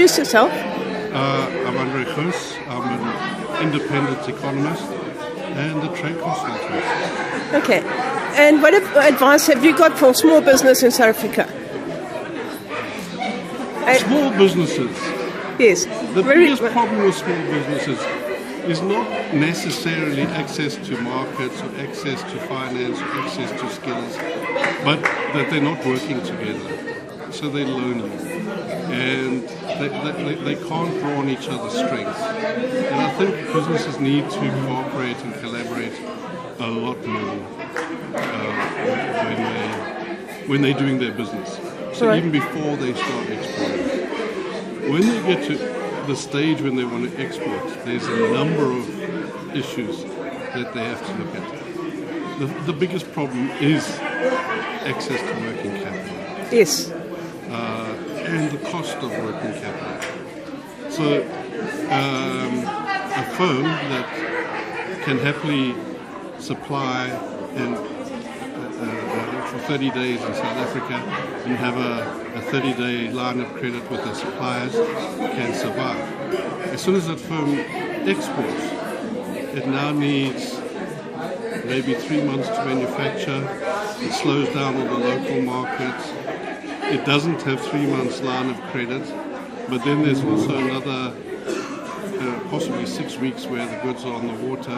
Introduce yourself. I'm Andre Gouws. I'm an independent economist and a trade consultant. Okay. And what advice have you got for small business in South Africa? Small businesses. Yes. The biggest problem with small businesses is not necessarily access to markets or access to finance or access to skills, but that they're not working together. So they're lonely. And they can't draw on each other's strengths. And I think businesses need to cooperate and collaborate a lot more when they're doing their business. So right. even before they start exporting. When they get to the stage when they want to export, there's a number of issues that they have to look at. The biggest problem is access to working capital. Yes. And the cost of working capital. So a firm that can happily supply and for 30 days in South Africa and have a 30-day line of credit with their suppliers can survive. As soon as that firm exports, it now needs maybe 3 months to manufacture. It slows down all the local markets. It doesn't have 3 months line of credit, but then there's also another possibly 6 weeks where the goods are on the water,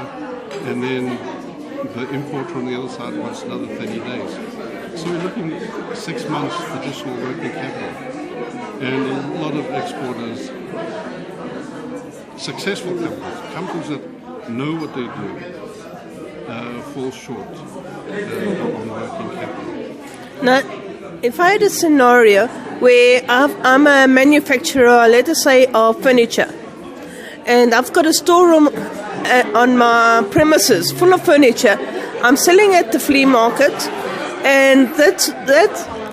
and then the importer on the other side wants another 30 days. So we're looking at 6 months additional working capital. And a lot of exporters, successful companies that know what they're doing, fall short on working capital. Now, if I had a scenario where I'm a manufacturer, let us say, of furniture, and I've got a storeroom on my premises full of furniture, I'm selling at the flea market, and that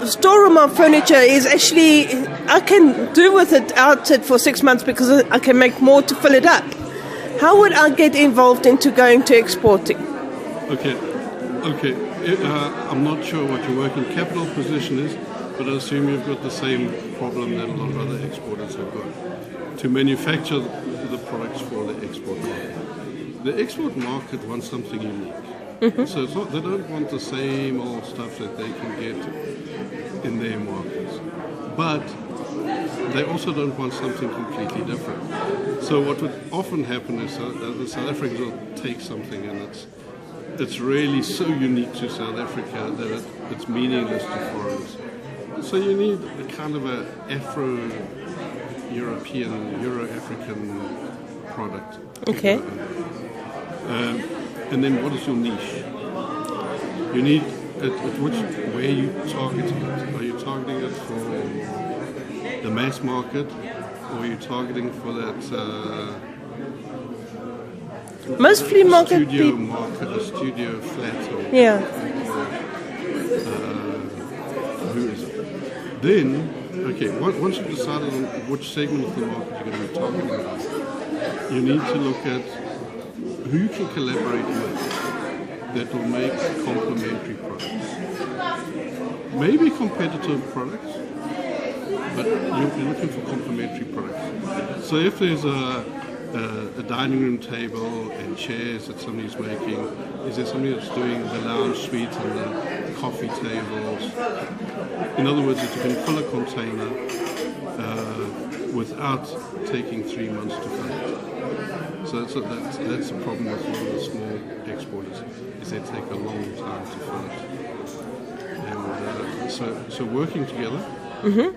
storeroom of furniture is actually, I can do with it out it for 6 months because I can make more to fill it up. How would I get involved into going to exporting? Okay. I'm not sure what your working capital position is, but I assume you've got the same problem that a lot of other exporters have got. To manufacture the products for the export market. The export market wants something unique. Mm-hmm. So it's not, they don't want the same old stuff that they can get in their markets. But they also don't want something completely different. So what would often happen is the South Africans will take something and it's really so unique to South Africa that it's meaningless to foreigners. So you need a kind of a Afro-European, Euro-African product. Okay. And then what is your niche? You need where are you targeting it? Are you targeting it for the mass market, or are you targeting for that most flea market a studio flat? Or, yeah. Who is it? Then, okay, once you've decided on which segment of the market you're going to be targeting about, you need to look at who you can collaborate with that will make complementary products. Maybe competitive products, but you'll be looking for complementary products. So if there's a dining room table and chairs that somebody's making, is there somebody that's doing the lounge suite and the coffee tables? In other words, that you can fill a container without taking 3 months to fill it. So that's the problem with a lot of the small exporters, is they take a long time to fill it. And so working together, mm-hmm.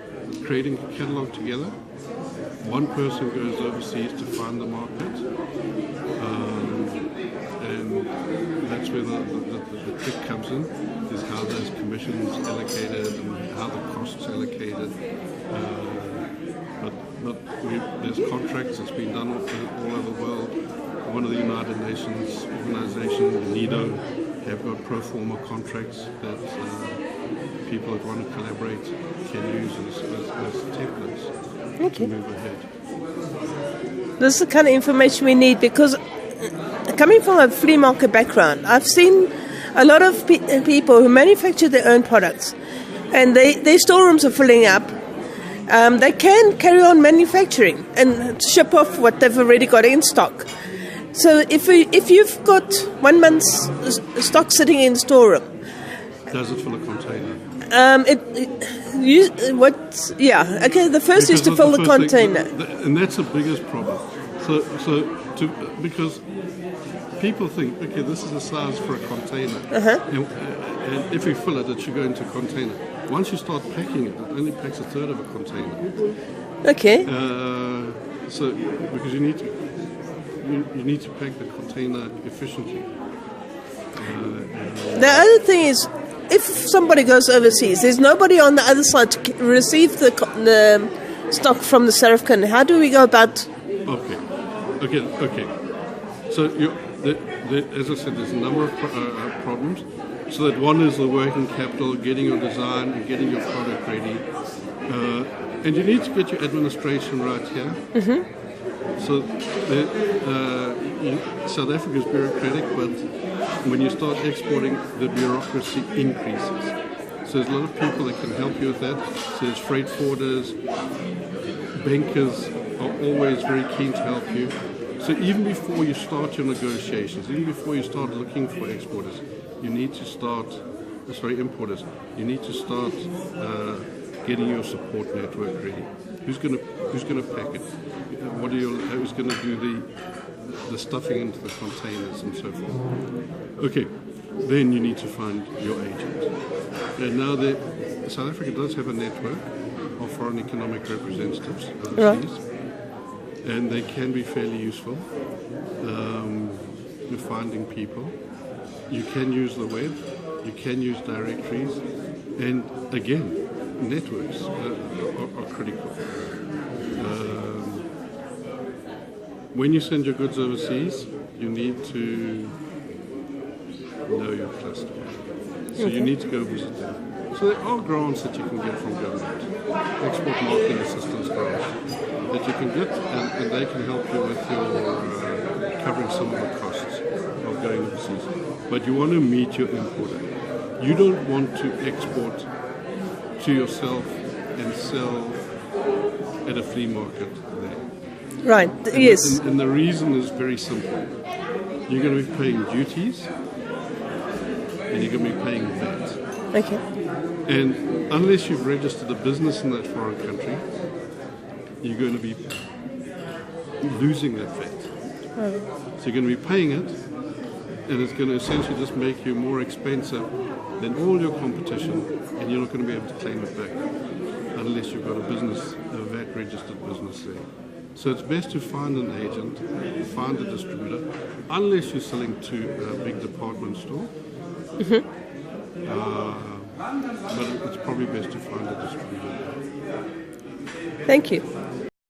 creating a catalogue together. One person goes overseas to find the market, and that's where the trick comes in, is how those commissions allocated and how the costs allocated. But there's contracts that's been done all over the world. One of the United Nations organizations, UNIDO, have got pro forma contracts that people that want to collaborate can use as templates to move ahead. This is the kind of information we need, because coming from a flea market background, I've seen a lot of people who manufacture their own products, and their storerooms are filling up, they can carry on manufacturing and ship off what they've already got in stock. So if you've got 1 month's stock sitting in storeroom, does it fill a container? The first is to fill the container, and that's the biggest problem. Because people think, okay, this is the size for a container, and if we fill it, it should go into a container. Once you start packing it, it only packs a third of a container. Okay. So because you need to pack the container efficiently. The other thing is, if somebody goes overseas, there's nobody on the other side to receive the stock from the South African. How do we go about? Okay. So as I said, there's a number of problems. So that one is the working capital, getting your design and getting your product ready. And you need to get your administration right here. Mm-hmm. So South Africa is bureaucratic, but when you start exporting, the bureaucracy increases. So there's a lot of people that can help you with that. So there's freight forwarders, bankers are always very keen to help you. So even before you start your negotiations, even before you start looking for exporters, you need to start, importers, you need to start getting your support network ready. Who's going to pack it? Who's going to do the stuffing into the containers and so forth? Okay, then you need to find your agent. And now South Africa does have a network of foreign economic representatives overseas. Right. And they can be fairly useful in finding people. You can use the web, you can use directories, and again, networks are critical. When you send your goods overseas, you need to know your customer. So you need to go visit them. So there are grants that you can get from government, export marketing assistance grants that you can get, and they can help you with your covering some of the costs of going overseas. But you want to meet your importer. You don't want to export to yourself and sell at a flea market there. Right, yes. And the reason is very simple. You're going to be paying duties and you're going to be paying VAT. Okay. And unless you've registered a business in that foreign country, you're going to be losing that VAT. Oh. So you're going to be paying it, and it's going to essentially just make you more expensive than all your competition, and you're not going to be able to claim it back unless you've got a VAT-registered business there. So it's best to find an agent, find a distributor, unless you're selling to a big department store. Mm-hmm. But it's probably best to find a distributor. Thank you.